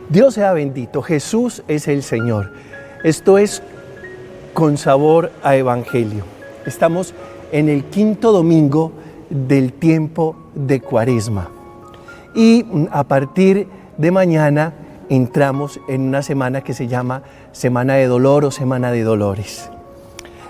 Dios sea bendito, Jesús es el Señor. Esto es Con Sabor a Evangelio. Estamos en el quinto domingo del tiempo de Cuaresma. Y a partir de mañana entramos en una semana que se llama Semana de Dolor o Semana de Dolores.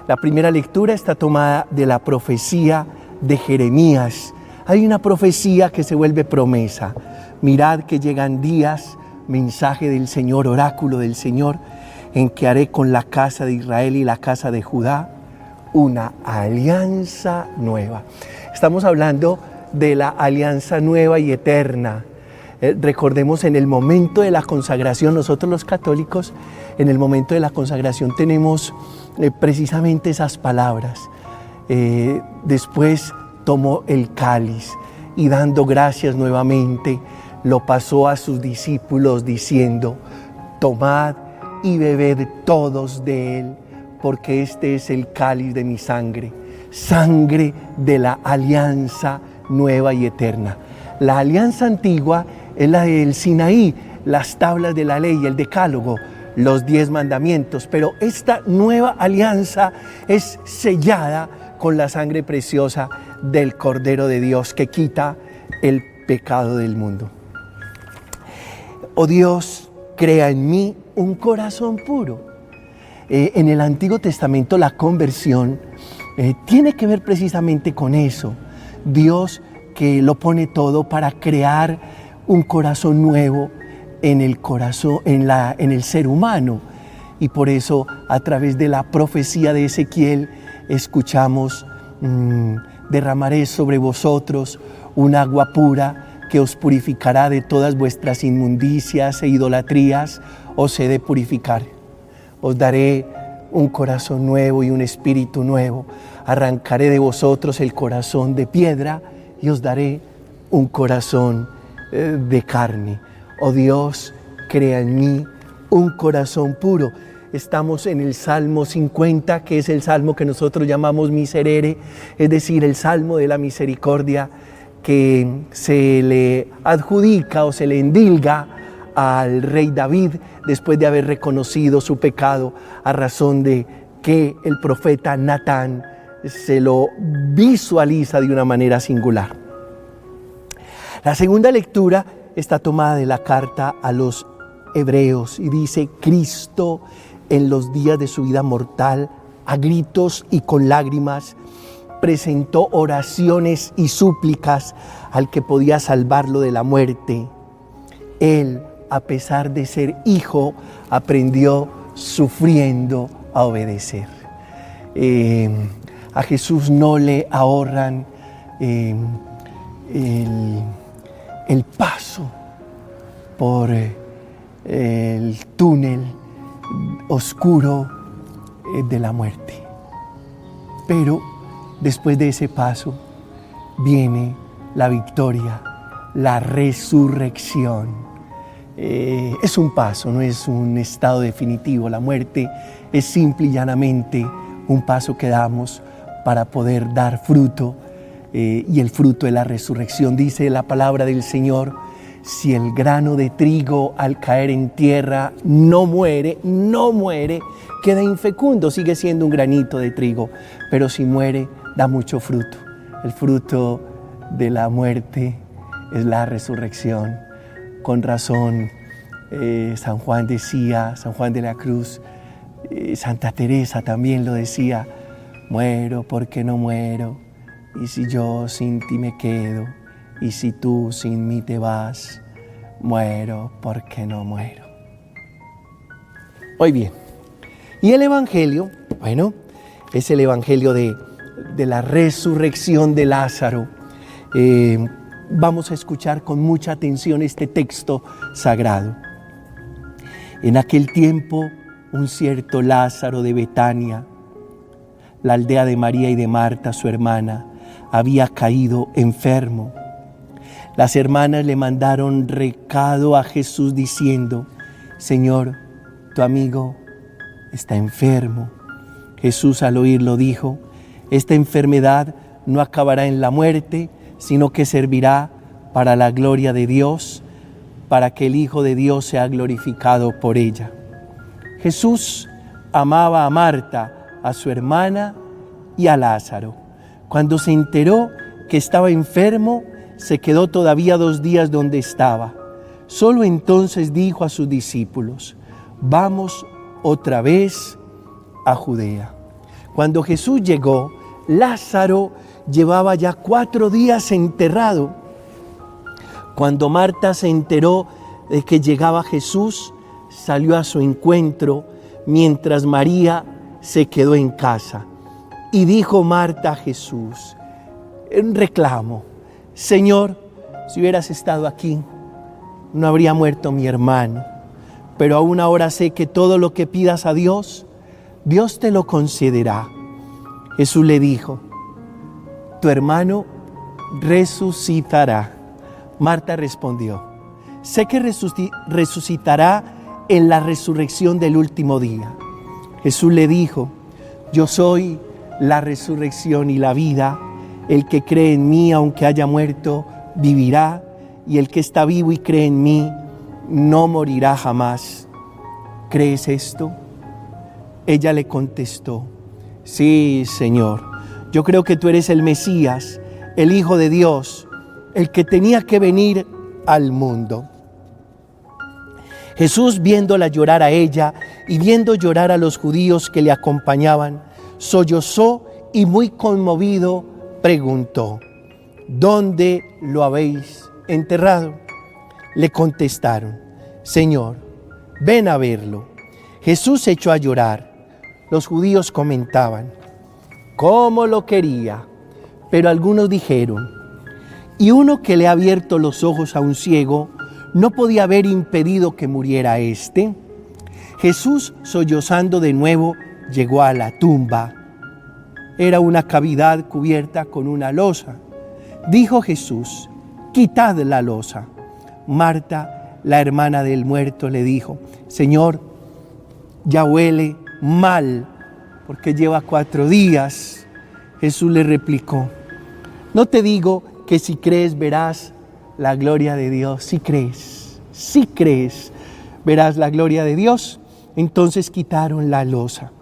La primera lectura está tomada de la profecía de Jeremías. Hay una profecía que se vuelve promesa. Mirad que llegan días, mensaje del Señor, oráculo del Señor, en que haré con la casa de Israel y la casa de Judá una alianza nueva. Estamos hablando de la alianza nueva y eterna. Recordemos, en el momento de la consagración, nosotros los católicos, en el momento de la consagración tenemos precisamente esas palabras. Después tomó el cáliz y dando gracias nuevamente, lo pasó a sus discípulos diciendo: tomad y bebed todos de él, porque este es el cáliz de mi sangre, sangre de la alianza nueva y eterna. La alianza antigua es la del Sinaí, las tablas de la ley, el decálogo, los 10 mandamientos, pero esta nueva alianza es sellada con la sangre preciosa del Cordero de Dios que quita el pecado del mundo. Oh Dios, crea en mí un corazón puro. En el Antiguo Testamento la conversión tiene que ver precisamente con eso. Dios que lo pone todo para crear un corazón nuevo en el corazón, en el ser humano. Y por eso, a través de la profecía de Ezequiel, escuchamos: derramaré sobre vosotros un agua pura que os purificará de todas vuestras inmundicias e idolatrías, os he de purificar. Os daré un corazón nuevo y un espíritu nuevo. Arrancaré de vosotros el corazón de piedra y os daré un corazón de carne. Oh Dios, crea en mí un corazón puro. Estamos en el Salmo 50, que es el salmo que nosotros llamamos miserere, es decir, el salmo de la misericordia, que se le adjudica o se le endilga al rey David después de haber reconocido su pecado, a razón de que el profeta Natán se lo visualiza de una manera singular. La segunda lectura está tomada de la carta a los Hebreos y dice: Cristo en los días de su vida mortal, a gritos y con lágrimas, presentó oraciones y súplicas al que podía salvarlo de la muerte. Él, a pesar de ser hijo, aprendió sufriendo a obedecer. A Jesús no le ahorran el paso por el túnel oscuro de la muerte. Pero después de ese paso viene la victoria, la resurrección. Es un paso, no es un estado definitivo. La muerte es simple y llanamente un paso que damos para poder dar fruto, y el fruto de la resurrección. Dice la palabra del Señor: si el grano de trigo al caer en tierra no muere, queda infecundo, sigue siendo un granito de trigo, pero si muere, da mucho fruto. El fruto de la muerte es la resurrección. Con razón, San Juan decía, San Juan de la Cruz, Santa Teresa también lo decía: muero porque no muero, y si yo sin ti me quedo, y si tú sin mí te vas, muero porque no muero. Muy bien. Y el Evangelio, bueno, es el Evangelio de la resurrección de Lázaro. Vamos a escuchar con mucha atención este texto sagrado. En aquel tiempo, un cierto Lázaro de Betania, la aldea de María y de Marta, su hermana, había caído enfermo. Las hermanas le mandaron recado a Jesús diciendo: Señor, tu amigo está enfermo. Jesús, al oírlo, dijo: esta enfermedad no acabará en la muerte, sino que servirá para la gloria de Dios, para que el Hijo de Dios sea glorificado por ella. Jesús amaba a Marta, a su hermana y a Lázaro. Cuando se enteró que estaba enfermo, se quedó todavía 2 días donde estaba. Solo entonces dijo a sus discípulos: vamos otra vez a Judea. Cuando Jesús llegó, Lázaro llevaba ya 4 días enterrado. Cuando Marta se enteró de que llegaba Jesús, salió a su encuentro, mientras María se quedó en casa. Y dijo Marta a Jesús, en reclamo: Señor, si hubieras estado aquí, no habría muerto mi hermano. Pero aún ahora sé que todo lo que pidas a Dios, Dios te lo concederá. Jesús le dijo: tu hermano resucitará. Marta respondió: sé que resucitará en la resurrección del último día. Jesús le dijo: yo soy la resurrección y la vida. El que cree en mí, aunque haya muerto, vivirá. Y el que está vivo y cree en mí, no morirá jamás. ¿Crees esto? Ella le contestó: sí, Señor. Yo creo que tú eres el Mesías, el Hijo de Dios, el que tenía que venir al mundo. Jesús, viéndola llorar a ella y viendo llorar a los judíos que le acompañaban, sollozó y muy conmovido preguntó: ¿dónde lo habéis enterrado? Le contestaron: Señor, ven a verlo. Jesús se echó a llorar. Los judíos comentaban: ¿cómo lo quería? Pero algunos dijeron: ¿y uno que le ha abierto los ojos a un ciego no podía haber impedido que muriera éste? Jesús, sollozando de nuevo, llegó a la tumba. Era una cavidad cubierta con una losa. Dijo Jesús: quitad la losa. Marta, la hermana del muerto, le dijo: Señor, ya huele mal, porque lleva 4 días. Jesús le replicó: no te digo que si crees verás la gloria de Dios. Si crees, verás la gloria de Dios. Entonces quitaron la losa.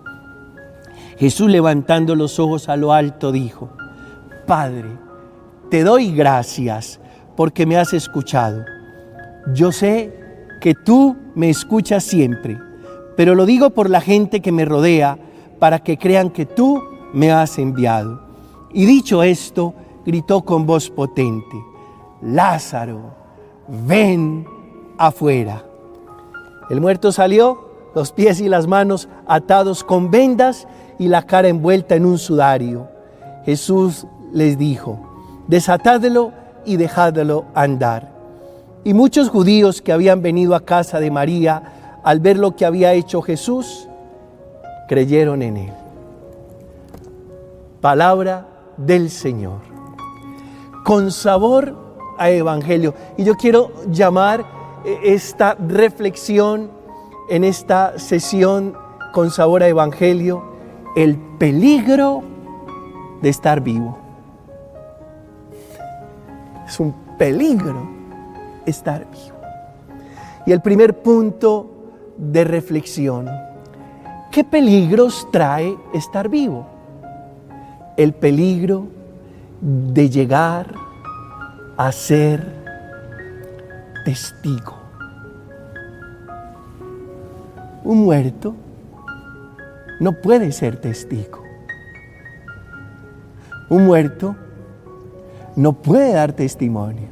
Jesús, levantando los ojos a lo alto, dijo: Padre, te doy gracias porque me has escuchado. Yo sé que tú me escuchas siempre, pero lo digo por la gente que me rodea, para que crean que tú me has enviado. Y dicho esto, gritó con voz potente: Lázaro, ven afuera. El muerto salió, los pies y las manos atados con vendas y la cara envuelta en un sudario. Jesús les dijo: desatadlo y dejadlo andar. Y muchos judíos que habían venido a casa de María, al ver lo que había hecho Jesús, creyeron en él. Palabra del Señor. Con sabor a evangelio. Y yo quiero llamar esta reflexión en esta sesión con sabor a evangelio: el peligro de estar vivo. Es un peligro estar vivo. Y el primer punto de reflexión: ¿qué peligros trae estar vivo? El peligro de llegar a ser testigo. Un muerto no puede ser testigo. Un muerto no puede dar testimonio.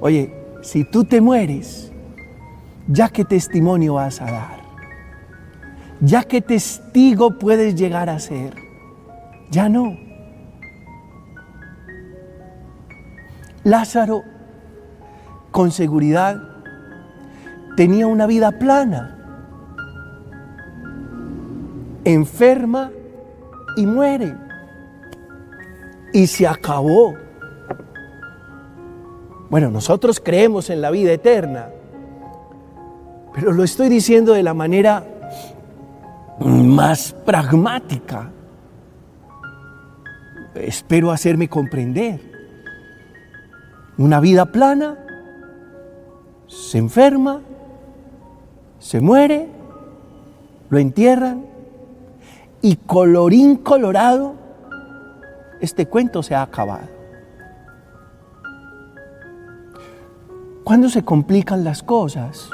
Oye, si tú te mueres, ¿ya qué testimonio vas a dar? ¿Ya qué testigo puedes llegar a ser? Ya no. Lázaro, con seguridad, tenía una vida plana. Enferma y muere. Y se acabó. Bueno, nosotros creemos en la vida eterna, pero lo estoy diciendo de la manera más pragmática. Espero hacerme comprender. Una vida plana se enferma, se muere, lo entierran y colorín colorado, este cuento se ha acabado. ¿Cuándo se complican las cosas?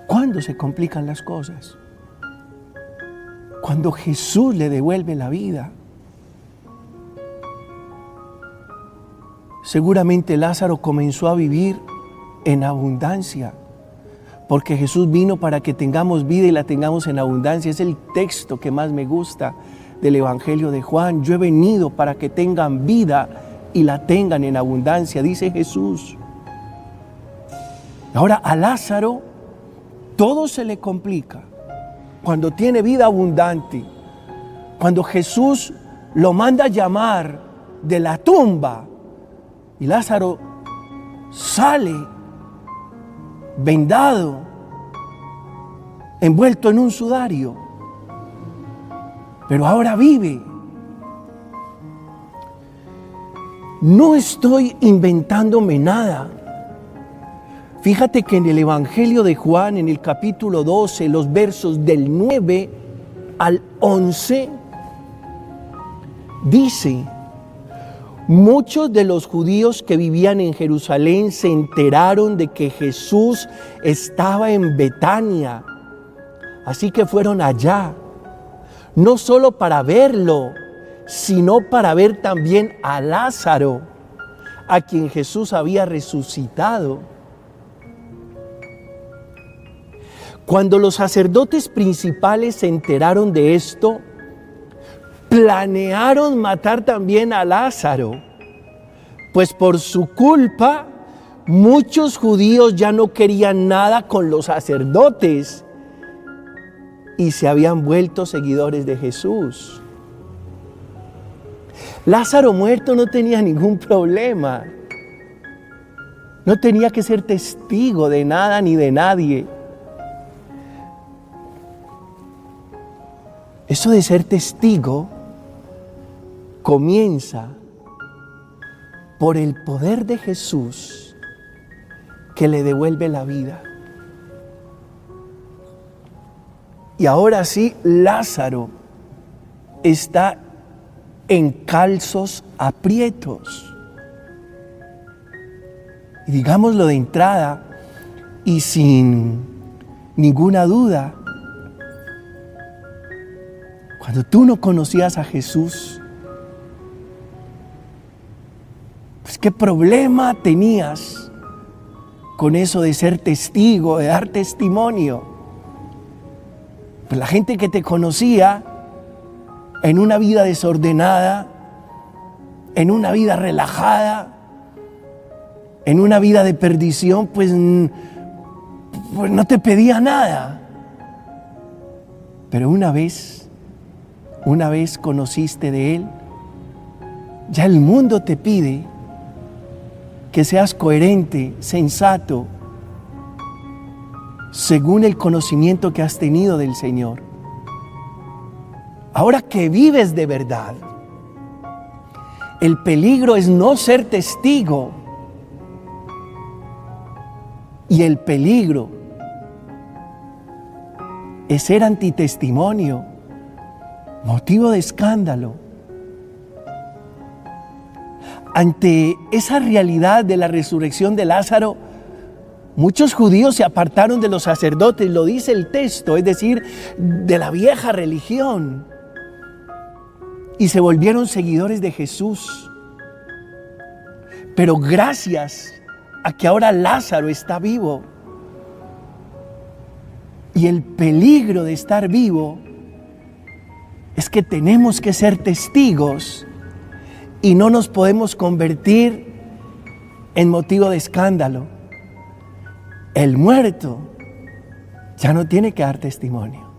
¿Cuándo se complican las cosas? Cuando Jesús le devuelve la vida. Seguramente Lázaro comenzó a vivir en abundancia, porque Jesús vino para que tengamos vida y la tengamos en abundancia. Es el texto que más me gusta del Evangelio de Juan. Yo he venido para que tengan vida y la tengan en abundancia, dice Jesús. Ahora a Lázaro todo se le complica cuando tiene vida abundante, cuando Jesús lo manda a llamar de la tumba y Lázaro sale vendado, envuelto en un sudario, pero ahora vive. No estoy inventándome nada. Fíjate que en el Evangelio de Juan, en el capítulo 12, los versos del 9 al 11, dice: muchos de los judíos que vivían en Jerusalén se enteraron de que Jesús estaba en Betania, así que fueron allá, no solo para verlo, sino para ver también a Lázaro, a quien Jesús había resucitado. Cuando los sacerdotes principales se enteraron de esto, planearon matar también a Lázaro, pues por su culpa muchos judíos ya no querían nada con los sacerdotes y se habían vuelto seguidores de Jesús. Lázaro muerto no tenía ningún problema, no tenía que ser testigo de nada ni de nadie. Eso de ser testigo comienza por el poder de Jesús que le devuelve la vida. Y ahora sí, Lázaro está en calzos aprietos. Y digámoslo de entrada y sin ninguna duda, cuando tú no conocías a Jesús, pues qué problema tenías con eso de ser testigo, de dar testimonio. Pues la gente que te conocía en una vida desordenada, en una vida relajada, en una vida de perdición, pues no te pedía nada. Pero una vez conociste de Él, ya el mundo te pide que seas coherente, sensato, según el conocimiento que has tenido del Señor. Ahora que vives de verdad, el peligro es no ser testigo y el peligro es ser antitestimonio, motivo de escándalo. Ante esa realidad de la resurrección de Lázaro, muchos judíos se apartaron de los sacerdotes, lo dice el texto, es decir, de la vieja religión, y se volvieron seguidores de Jesús. Pero gracias a que ahora Lázaro está vivo, y el peligro de estar vivo es que tenemos que ser testigos y no nos podemos convertir en motivo de escándalo. El muerto ya no tiene que dar testimonio.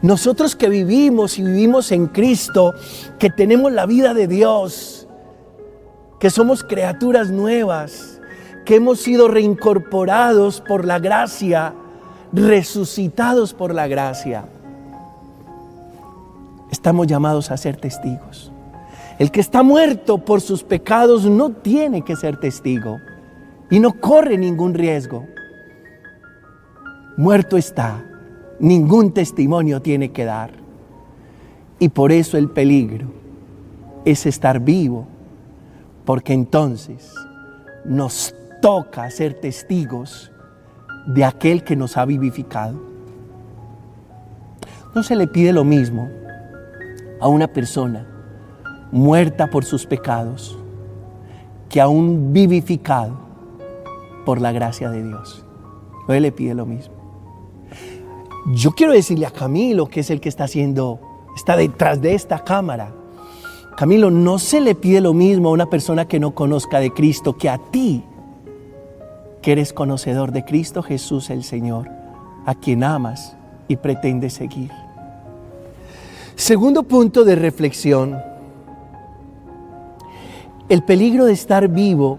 Nosotros que vivimos y vivimos en Cristo, que tenemos la vida de Dios, que somos criaturas nuevas, que hemos sido reincorporados por la gracia, resucitados por la gracia, estamos llamados a ser testigos. El que está muerto por sus pecados no tiene que ser testigo. y no corre ningún riesgo. Muerto está, ningún testimonio tiene que dar. Y por eso el peligro es estar vivo, porque entonces nos toca ser testigos de aquel que nos ha vivificado. No se le pide lo mismo a una persona muerta por sus pecados que a un vivificado por la gracia de Dios. No se le pide lo mismo. Yo quiero decirle a Camilo, que es el que está detrás de esta cámara. Camilo, no se le pide lo mismo a una persona que no conozca de Cristo que a ti, que eres conocedor de Cristo Jesús el Señor, a quien amas y pretendes seguir. Segundo punto de reflexión: el peligro de estar vivo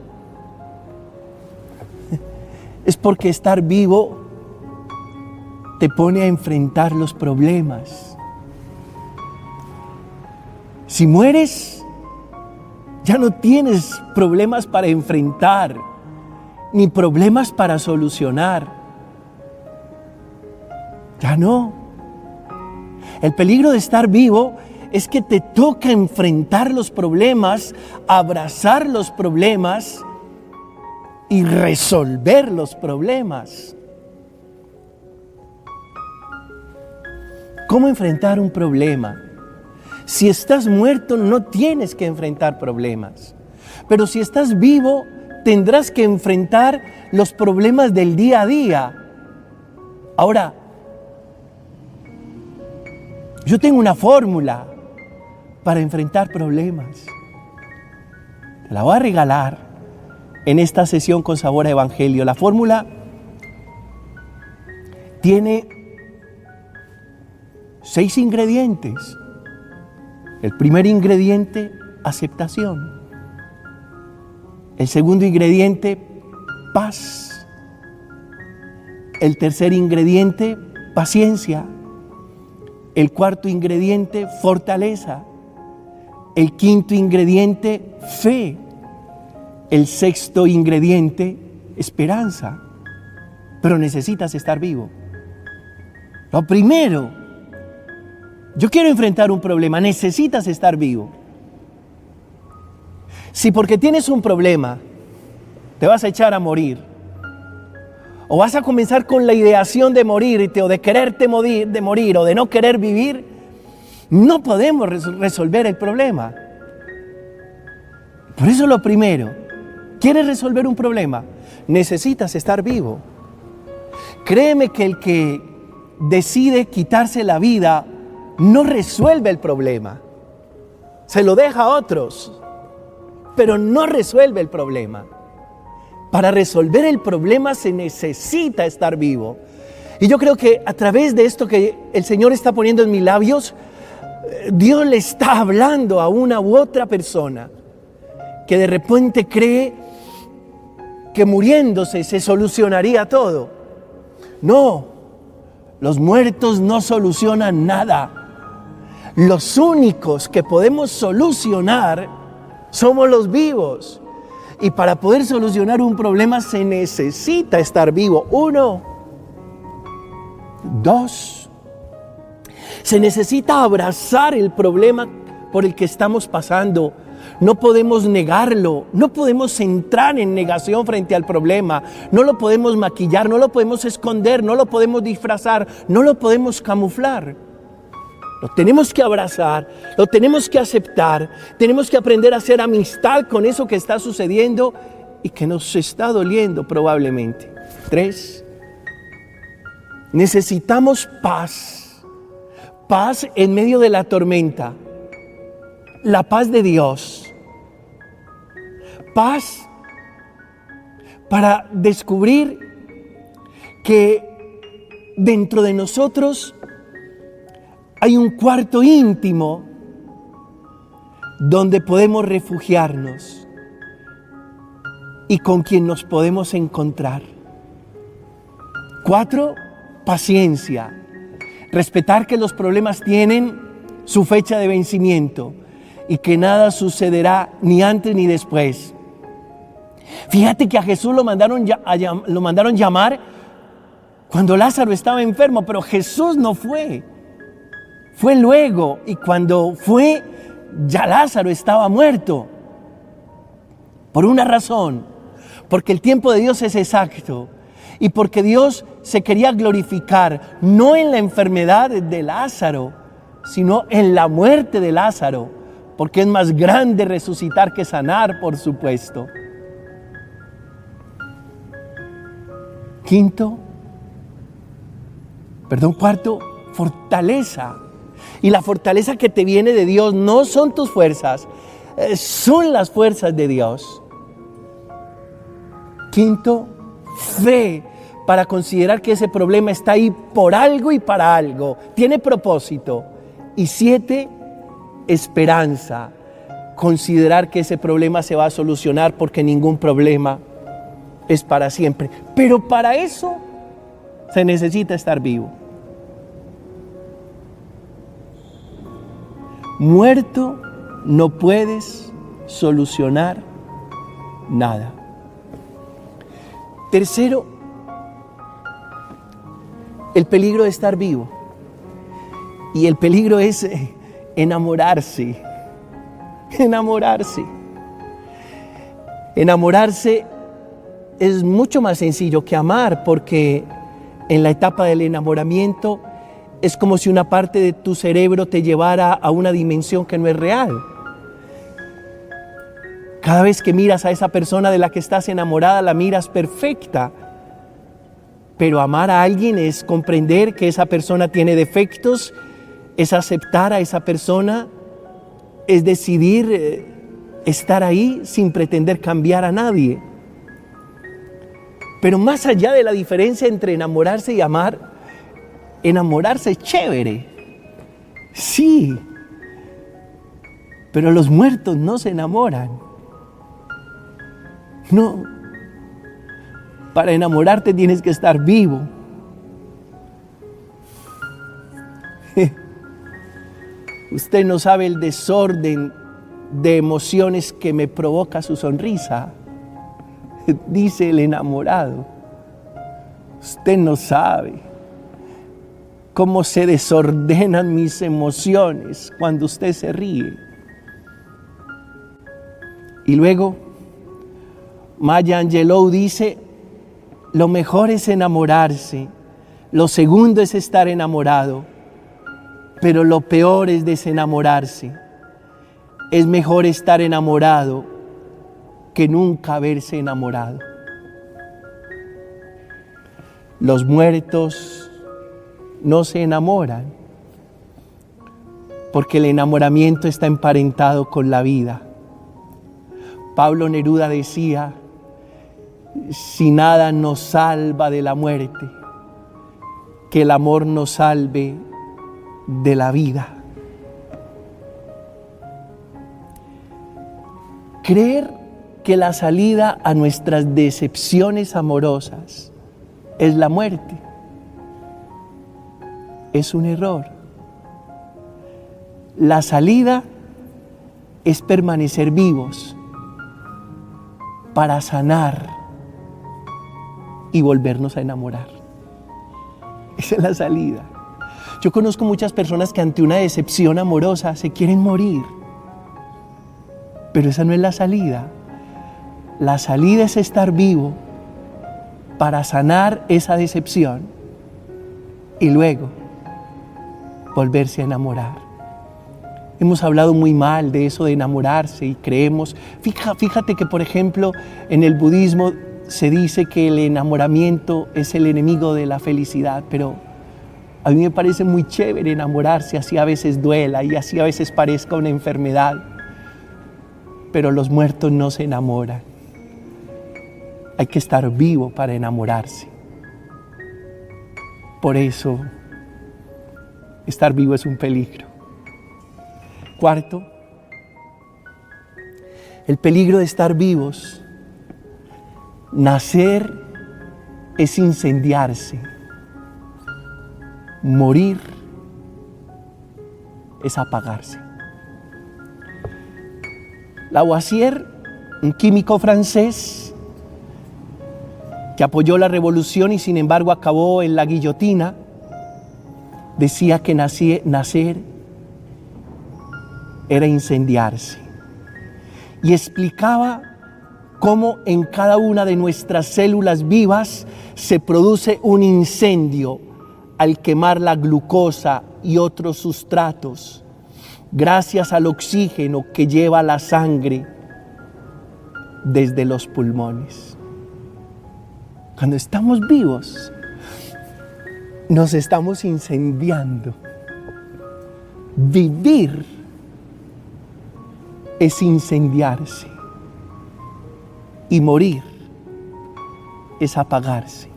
es porque estar vivo te pone a enfrentar los problemas. Si mueres, ya no tienes problemas para enfrentar, ni problemas para solucionar. Ya no. El peligro de estar vivo es que te toca enfrentar los problemas, abrazar los problemas y resolver los problemas. ¿Cómo enfrentar un problema? Si estás muerto, no tienes que enfrentar problemas. Pero si estás vivo, tendrás que enfrentar los problemas del día a día. Ahora, yo tengo una fórmula para enfrentar problemas. Te la voy a regalar en esta sesión con sabor a evangelio. La fórmula tiene 6 ingredientes. El primer ingrediente, aceptación. El segundo ingrediente, paz. El tercer ingrediente, paciencia. El cuarto ingrediente, fortaleza. El quinto ingrediente, fe. El sexto ingrediente, esperanza. Pero necesitas estar vivo. Lo primero, yo quiero enfrentar un problema, necesitas estar vivo. Si porque tienes un problema te vas a echar a morir, o vas a comenzar con la ideación de morirte, o de quererte morir, o de no querer vivir, no podemos resolver el problema. Por eso lo primero, ¿quieres resolver un problema? Necesitas estar vivo. Créeme que el que decide quitarse la vida no resuelve el problema. Se lo deja a otros, pero no resuelve el problema. Para resolver el problema se necesita estar vivo. Y yo creo que a través de esto que el Señor está poniendo en mis labios, Dios le está hablando a una u otra persona que de repente cree que muriéndose se solucionaría todo. No, los muertos no solucionan nada. Los únicos que podemos solucionar somos los vivos. Y para poder solucionar un problema se necesita estar vivo. 1, 2. Se necesita abrazar el problema por el que estamos pasando. No podemos negarlo, no podemos entrar en negación frente al problema, no lo podemos maquillar, no lo podemos esconder, no lo podemos disfrazar, no lo podemos camuflar. Lo tenemos que abrazar, lo tenemos que aceptar, tenemos que aprender a hacer amistad con eso que está sucediendo y que nos está doliendo probablemente. 3. Necesitamos paz, paz en medio de la tormenta, la paz de Dios, paz para descubrir que dentro de nosotros hay un cuarto íntimo donde podemos refugiarnos y con quien nos podemos encontrar. 4, paciencia. Respetar que los problemas tienen su fecha de vencimiento y que nada sucederá ni antes ni después. Fíjate que a Jesús lo mandaron llamar cuando Lázaro estaba enfermo, pero Jesús no fue. Fue luego, y cuando fue, ya Lázaro estaba muerto. Por una razón, porque el tiempo de Dios es exacto y porque Dios se quería glorificar no en la enfermedad de Lázaro, sino en la muerte de Lázaro, porque es más grande resucitar que sanar, por supuesto. Cuarto, fortaleza. Y la fortaleza que te viene de Dios no son tus fuerzas, son las fuerzas de Dios. Quinto, fe para considerar que ese problema está ahí por algo y para algo. Tiene propósito. Y 7, esperanza. Considerar que ese problema se va a solucionar porque ningún problema es para siempre. Pero para eso se necesita estar vivo. Muerto no puedes solucionar nada. Tercero, el peligro de estar vivo. Y el peligro es enamorarse. Enamorarse. Enamorarse es mucho más sencillo que amar, porque en la etapa del enamoramiento es como si una parte de tu cerebro te llevara a una dimensión que no es real. Cada vez que miras a esa persona de la que estás enamorada, la miras perfecta. Pero amar a alguien es comprender que esa persona tiene defectos, es aceptar a esa persona, es decidir estar ahí sin pretender cambiar a nadie. Pero más allá de la diferencia entre enamorarse y amar, enamorarse es chévere. Sí, pero los muertos no se enamoran. No, para enamorarte tienes que estar vivo. Usted no sabe el desorden de emociones que me provoca su sonrisa, dice el enamorado. Usted no sabe cómo se desordenan mis emociones cuando usted se ríe. Y luego Maya Angelou dice, lo mejor es enamorarse, lo segundo es estar enamorado, pero lo peor es desenamorarse. Es mejor estar enamorado que nunca haberse enamorado. Los muertos no se enamoran, porque el enamoramiento está emparentado con la vida. Pablo Neruda decía, si nada nos salva de la muerte, que el amor nos salve de la vida. Creer que la salida a nuestras decepciones amorosas es la muerte es un error. La salida es permanecer vivos para sanar y volvernos a enamorar. Esa es la salida. Yo conozco muchas personas que ante una decepción amorosa se quieren morir, pero esa no es la salida. La salida es estar vivo para sanar esa decepción y luego volverse a enamorar. Hemos hablado muy mal de eso de enamorarse y creemos, fíjate que por ejemplo en el budismo se dice que el enamoramiento es el enemigo de la felicidad, pero a mí me parece muy chévere enamorarse, así a veces duela y así a veces parezca una enfermedad, pero los muertos no se enamoran. Hay que estar vivo para enamorarse. Por eso, estar vivo es un peligro. Cuarto, el peligro de estar vivos. Nacer es incendiarse. Morir es apagarse. Lavoisier, un químico francés, que apoyó la revolución y sin embargo acabó en la guillotina, decía que nacer era incendiarse. Y explicaba cómo en cada una de nuestras células vivas se produce un incendio al quemar la glucosa y otros sustratos, gracias al oxígeno que lleva la sangre desde los pulmones. Cuando estamos vivos, nos estamos incendiando. Vivir es incendiarse y morir es apagarse.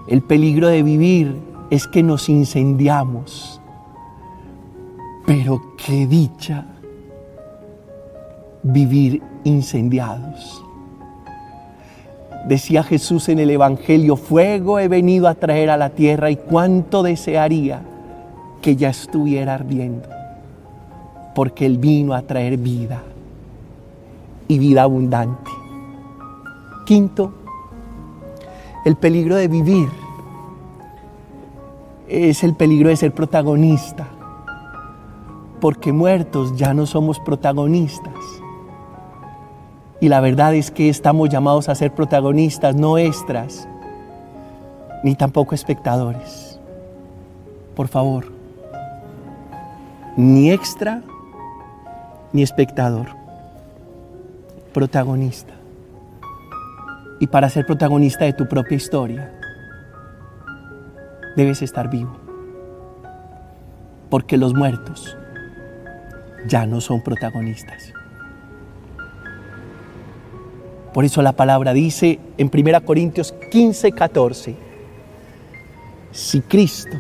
El peligro de vivir es que nos incendiamos, pero qué dicha vivir incendiados. Decía Jesús en el Evangelio: fuego he venido a traer a la tierra y cuánto desearía que ya estuviera ardiendo, porque Él vino a traer vida y vida abundante. Quinto, el peligro de vivir es el peligro de ser protagonista, porque muertos ya no somos protagonistas. Y la verdad es que estamos llamados a ser protagonistas, no extras, ni tampoco espectadores. Por favor, ni extra, ni espectador, protagonista. Y para ser protagonista de tu propia historia, debes estar vivo, porque los muertos ya no son protagonistas. Por eso la palabra dice en 1 Corintios 15:14, si Cristo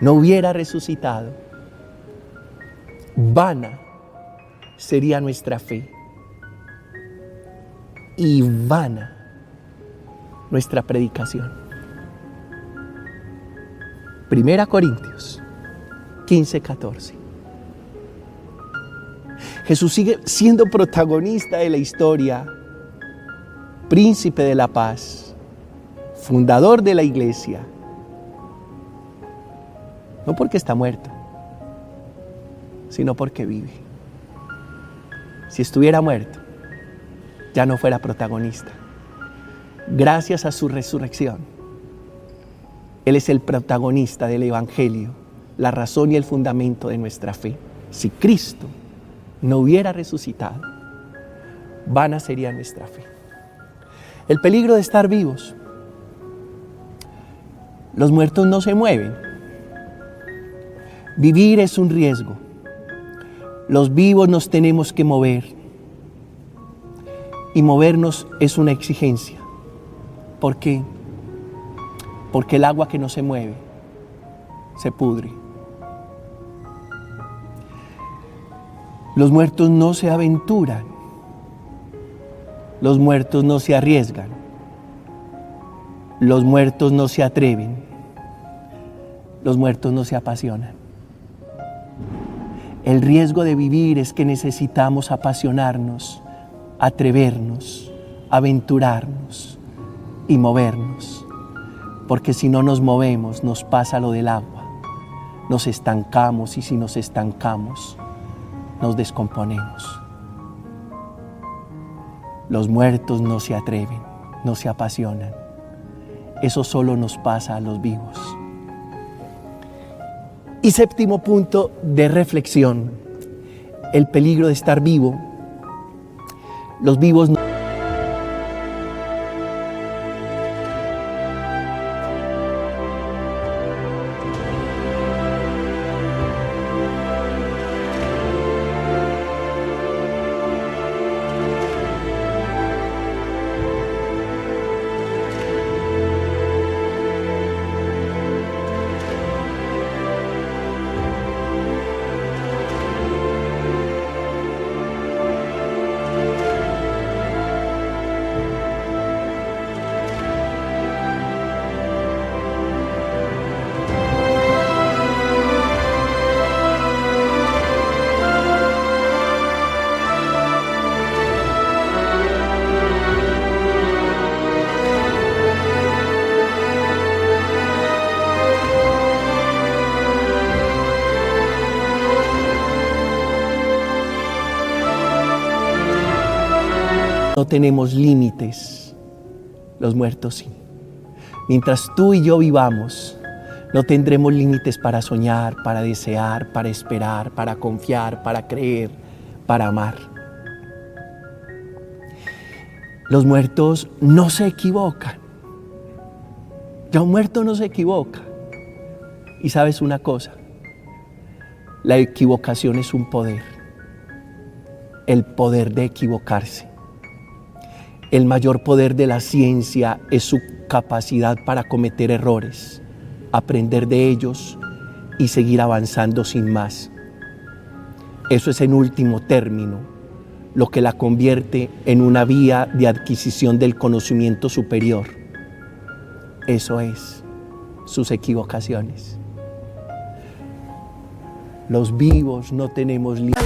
no hubiera resucitado, vana sería nuestra fe y vana nuestra predicación. 1 Corintios 15:14. Jesús sigue siendo protagonista de la historia, príncipe de la paz, fundador de la iglesia. No porque está muerto, sino porque vive. Si estuviera muerto, ya no fuera protagonista. Gracias a su resurrección, Él es el protagonista del Evangelio, la razón y el fundamento de nuestra fe. Si Cristo no hubiera resucitado, vana sería nuestra fe. El peligro de estar vivos. Los muertos no se mueven. Vivir es un riesgo. Los vivos nos tenemos que mover. Y movernos es una exigencia. ¿Por qué? Porque el agua que no se mueve se pudre. Los muertos no se aventuran. Los muertos no se arriesgan. Los muertos no se atreven. Los muertos no se apasionan. El riesgo de vivir es que necesitamos apasionarnos, atrevernos, aventurarnos y movernos. Porque si no nos movemos, nos pasa lo del agua. Nos estancamos y si nos estancamos, nos descomponemos. Los muertos no se atreven, no se apasionan. Eso solo nos pasa a los vivos. Y séptimo punto de reflexión, el peligro de estar vivo. Los vivos no No tenemos límites, los muertos sí. Mientras tú y yo vivamos, no tendremos límites para soñar, para desear, para esperar, para confiar, para creer, para amar. Los muertos no se equivocan. Ya un muerto no se equivoca. Y sabes una cosa, la equivocación es un poder, el poder de equivocarse. El mayor poder de la ciencia es su capacidad para cometer errores, aprender de ellos y seguir avanzando sin más. Eso es en último término lo que la convierte en una vía de adquisición del conocimiento superior. Eso es sus equivocaciones. Los vivos no tenemos límites.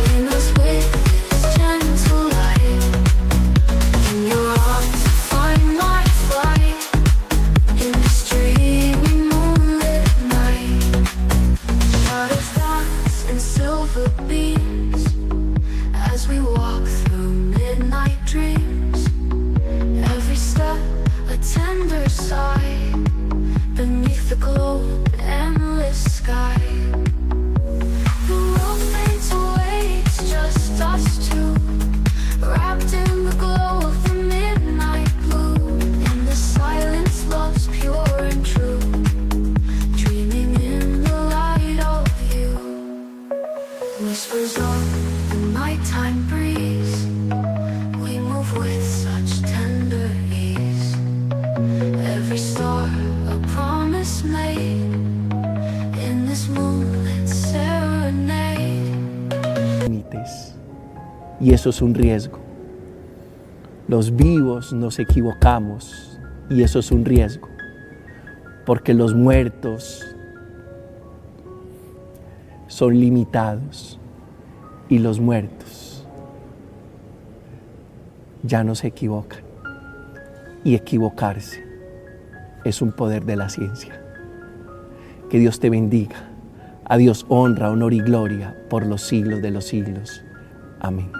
Whispers of the nighttime breeze, we move with such tender ease. Every star a promise made in this moonlit serenade. Y eso es un riesgo. Los vivos nos equivocamos y eso es un riesgo, porque los muertos son limitados y los muertos ya no se equivocan. Y equivocarse es un poder de la ciencia. Que Dios te bendiga. A Dios honra, honor y gloria por los siglos de los siglos. Amén.